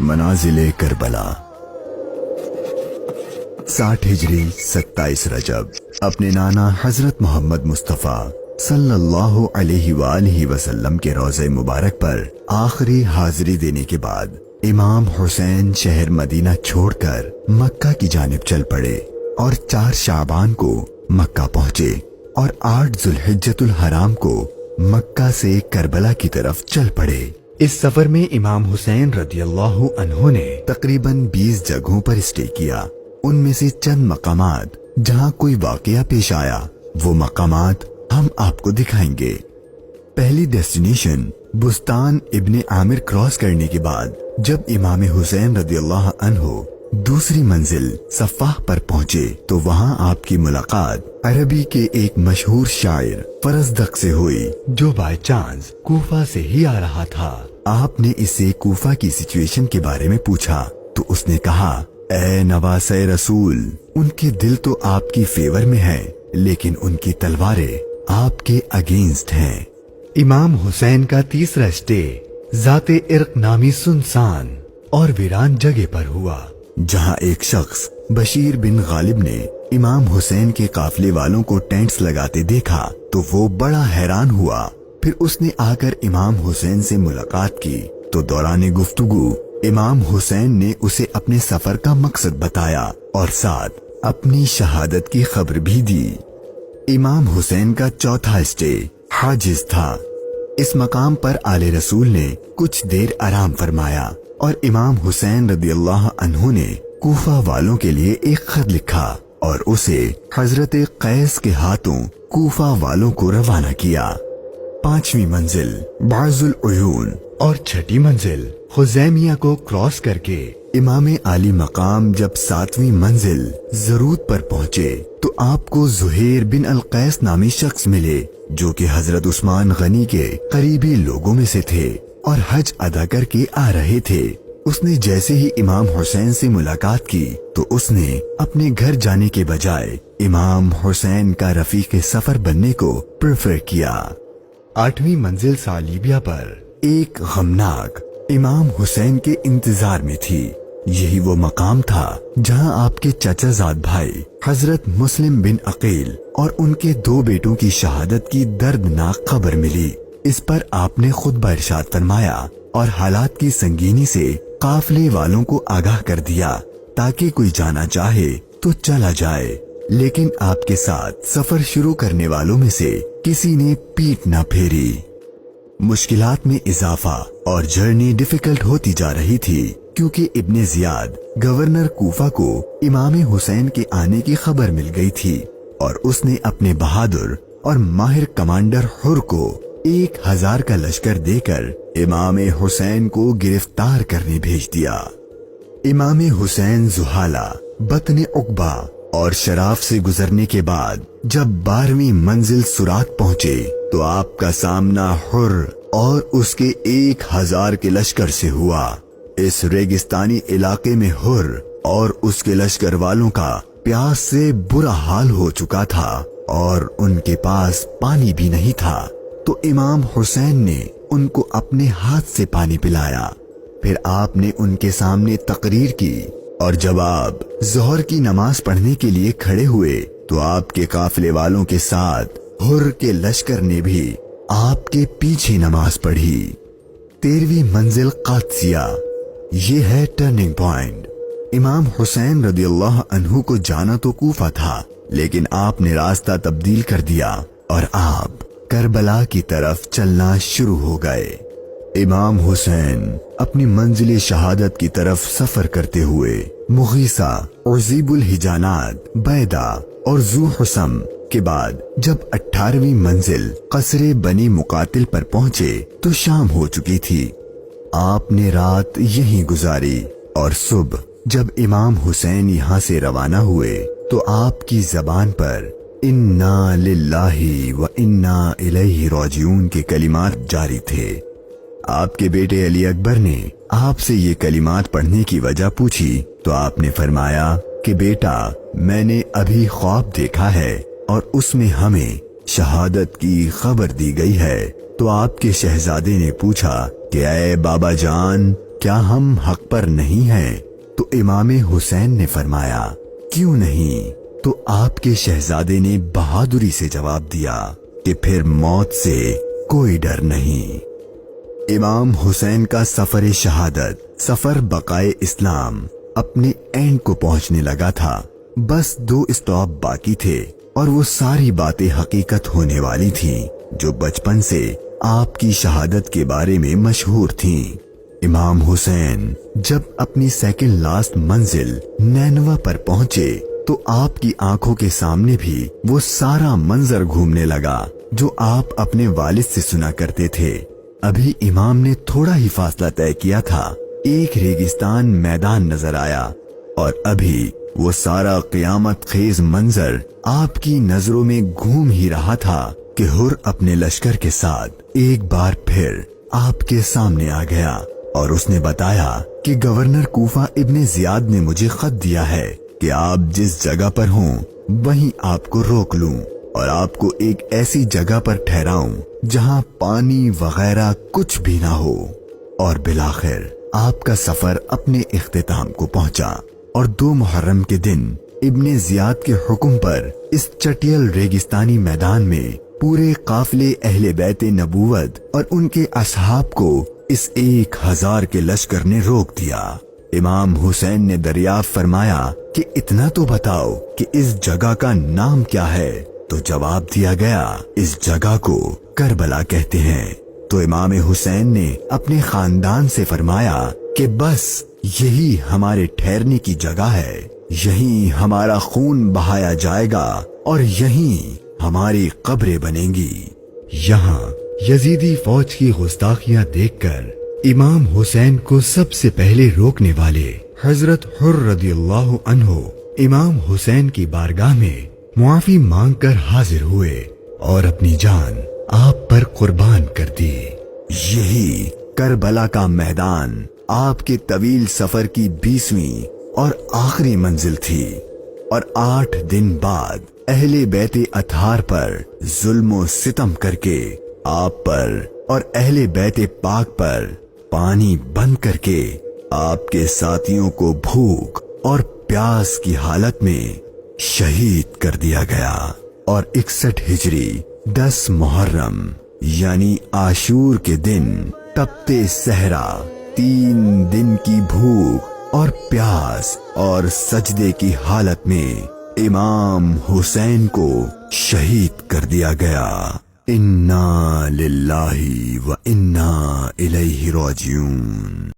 मनाजिले Karbala 60 हिजरी 27 रजब अपने नाना हजरत मोहम्मद मुस्तफ़ा सल्लल्लाहु अलैहि वसल्लम के रोज़े मुबारक पर आखिरी हाजिरी देने के बाद इमाम हुसैन शहर मदीना छोड़कर मक्का की जानिब चल पड़े और 4 शाबान को मक्का पहुंचे और 8 जुल्हिज्जतुल हराम को मक्का से करबला की तरफ चल पड़े। इस सफर में इमाम हुसैन रदियल्लाहु अन्हु ने तकरीबन 20 जगहों पर स्टे किया। उनमें से चंद मकामात जहां कोई वाकया पेश आया वो मकामात हम आपको दिखाएंगे। पहली डेस्टिनेशन बुस्तान इब्ने आमिर क्रॉस करने के बाद जब इमाम हुसैन रदियल्लाहु अन्हु दूसरी मंजिल सफ़ाह पर पहुंचे तो वहां आपकी मुलाकात अरबी के एक मशहूर शायर फरजदक से हुई जो बाय चांस कूफा से ही आ रहा था। आपने इससे कूफा की सिचुएशन के बारे में पूछा तो उसने कहा, ए नवासे रसूल, उनके दिल तो आपकी फेवर में है लेकिन उनकी तलवारें आपके अगेंस्ट हैं। इमाम हुसैन का तीसरा स्टे जाते इर्क नामी सुनसान और वीरान जगह पर हुआ जहां एक शख्स बशीर बिन गालिब ने इमाम हुसैन के काफले वालों को टेंट्स लगाते देखा तो वो बड़ा हैरान हुआ। फिर उसने आकर इमाम हुसैन से मुलाकात की तो दौरान गुफ्तगू इमाम हुसैन ने उसे अपने सफर का मकसद बताया और साथ अपनी शहादत की खबर भी दी। इमाम हुसैन का चौथा स्टे हाजिज था। इस मकाम पर आले रसूल ने कुछ देर आराम फरमाया और इमाम हुसैन रदियल्लाहु अन्हु ने कूफा वालों के लिए एक खत लिखा और उसे हजरत कैस के हाथों कूफा वालों को रवाना किया। 5वीं मंजिल बाजुल उयून और 6ठी मंजिल खुजैमिया को क्रॉस करके इमाम आली मकाम जब 7वीं मंजिल जरूरत पर पहुंचे तो आपको जुहैर बिन अल कैस नामी शख्स मिले जो कि हजरत उस्मान गनी के करीबी लोगों में से थे और हज अदा करके आ रहे थे। उसने जैसे ही इमाम हुसैन से मुलाकात की तो उसने अपने घर जाने के बजाय इमाम हुसैन का रफीक सफर बनने को प्रेफर किया। 8वीं मंजिल सालिबिया पर एक गमनाक इमाम हुसैन के इंतजार में थी। यही वो मकाम था जहां आपके चचाजाद भाई हजरत मुस्लिम बिन अकील और उनके 2 बेटों की शहादत की दर्दनाक खबर मिली। इस पर आपने खुतबा इरशाद फरमाया और हालात की संगीनी से काफले वालों को आगाह कर दिया ताकि कोई जाना चाहे तो चला जाए, लेकिन आपके साथ सफर शुरू करने वालों में से किसी ने पीठ न फेरी। मुश्किलात में इजाफा और जर्नी डिफिकल्ट होती जा रही थी क्योंकि इब्ने जियाद गवर्नर कूफा को इमाम हुसैन के आने की खबर मिल गई थी और उसने अपने बहादुर और माहिर कमांडर हुर को 1000 का लश्कर देकर इमाम हुसैन को गिरफ्तार करने भेज दिया। इमाम हुसैन जुहाला, बतने उकबा और शराफ से गुजरने के बाद जब 12वीं मंजिल सुरात पहुंचे तो आपका सामना हुर और उसके 1000 के लश्कर से हुआ। इस रेगिस्तानी इलाके में हुर और उसके लश्कर वालों का प्यास से बुरा हाल हो चुका था और उनके पास पानी भी नहीं था तो इमाम हुसैन ने उनको अपने हाथ से पानी पिलाया। फिर आपने उनके सामने तकरीर की और जब आप जोहर की नमाज पढ़ने के लिए खड़े हुए तो आपके काफिले वालों के साथ हुर के लश्कर ने भी आपके पीछे नमाज पढ़ी। 13वीं मंजिल कादसिया, ये है टर्निंग पॉइंट। इमाम हुसैन रदियल्लाहु अन्हु को जाना तो कूफा था लेकिन आपने रास्ता तब्दील कर दिया और आप करबला की तरफ चलना शुरू हो गए। इमाम हुसैन अपनी मंजिल शहादत की तरफ सफर करते हुए मुगीसा, उज़ीबुल हिजानात, बैदा और जू हुसम के बाद जब 18वीं मंजिल कसरे बनी मुकातिल पर पहुंचे तो शाम हो चुकी थी। आपने रात यहीं गुजारी और सुबह जब इमाम हुसैन यहाँ से रवाना हुए तो आपकी जबान पर इन्ना लिल्लाही व इन्ना इलैहि राजिऊन के कलिमात जारी थे। आपके बेटे अली अकबर ने आपसे ये कलिमात पढ़ने की वजह पूछी तो आपने फरमाया कि बेटा, मैंने अभी ख्वाब देखा है और उसमें हमें शहादत की खबर दी गई है। तो आपके शहजादे ने पूछा कि ऐ बाबा जान, کیا ہم حق پر نہیں ہیں؟ تو امام حسین نے فرمایا کیوں نہیں؟ تو آپ کے شہزادے نے بہادری سے جواب دیا کہ پھر موت سے کوئی ڈر نہیں۔ امام حسین کا سفر شہادت، سفر بقائے اسلام اپنے اینڈ کو پہنچنے لگا تھا۔ بس 2 اسٹاپ باقی تھے اور وہ ساری باتیں حقیقت ہونے والی تھیں جو بچپن سے آپ کی شہادت کے بارے میں مشہور تھیں۔ امام حسین جب اپنی سیکنڈ لاسٹ منزل نینوا پر پہنچے تو آپ کی آنکھوں کے سامنے بھی وہ سارا منظر گھومنے لگا جو آپ اپنے والد سے سنا کرتے تھے۔ ابھی امام نے تھوڑا ہی فاصلہ طے کیا تھا، ایک ریگستان میدان نظر آیا اور ابھی وہ سارا قیامت خیز منظر آپ کی نظروں میں گھوم ہی رہا تھا کہ ہر اپنے لشکر کے ساتھ ایک بار پھر آپ کے سامنے آ گیا اور اس نے بتایا کہ گورنر کوفہ ابن زیاد نے مجھے خط دیا ہے کہ آپ جس جگہ پر ہوں وہیں آپ کو روک لوں اور آپ کو ایک ایسی جگہ پر ٹھہراؤں جہاں پانی وغیرہ کچھ بھی نہ ہو۔ اور بالآخر آپ کا سفر اپنے اختتام کو پہنچا اور 2 محرم کے دن ابن زیاد کے حکم پر اس چٹیل ریگستانی میدان میں پورے قافلے اہل بیت نبوت اور ان کے اصحاب کو اس 1000 کے لشکر نے روک دیا۔ امام حسین نے دریافت فرمایا کہ اتنا تو بتاؤ کہ اس جگہ کا نام کیا ہے؟ تو جواب دیا گیا اس جگہ کو کربلا کہتے ہیں۔ تو امام حسین نے اپنے خاندان سے فرمایا کہ بس یہی ہمارے ٹھہرنے کی جگہ ہے، یہیں ہمارا خون بہایا جائے گا اور یہیں ہماری قبریں بنیں گی۔ یہاں یزیدی فوج کی گستاخیاں دیکھ کر امام حسین کو سب سے پہلے روکنے والے حضرت حر رضی اللہ عنہ امام حسین کی بارگاہ میں معافی مانگ کر حاضر ہوئے اور اپنی جان آپ پر قربان کر دی۔ یہی کربلا کا میدان آپ کے طویل سفر کی 20ویں اور آخری منزل تھی، اور 8 دن بعد اہل بیت اطہار پر ظلم و ستم کر کے آپ پر اور اہل بیت پاک پر پانی بند کر کے آپ کے ساتھیوں کو بھوک اور پیاس کی حالت میں شہید کر دیا گیا۔ اور 61 ہجری 10 محرم یعنی عاشور کے دن تپتے صحرا 3 دن کی بھوک اور پیاس اور سجدے کی حالت میں امام حسین کو شہید کر دیا گیا۔ انا للہ و انا الیہ راجعون۔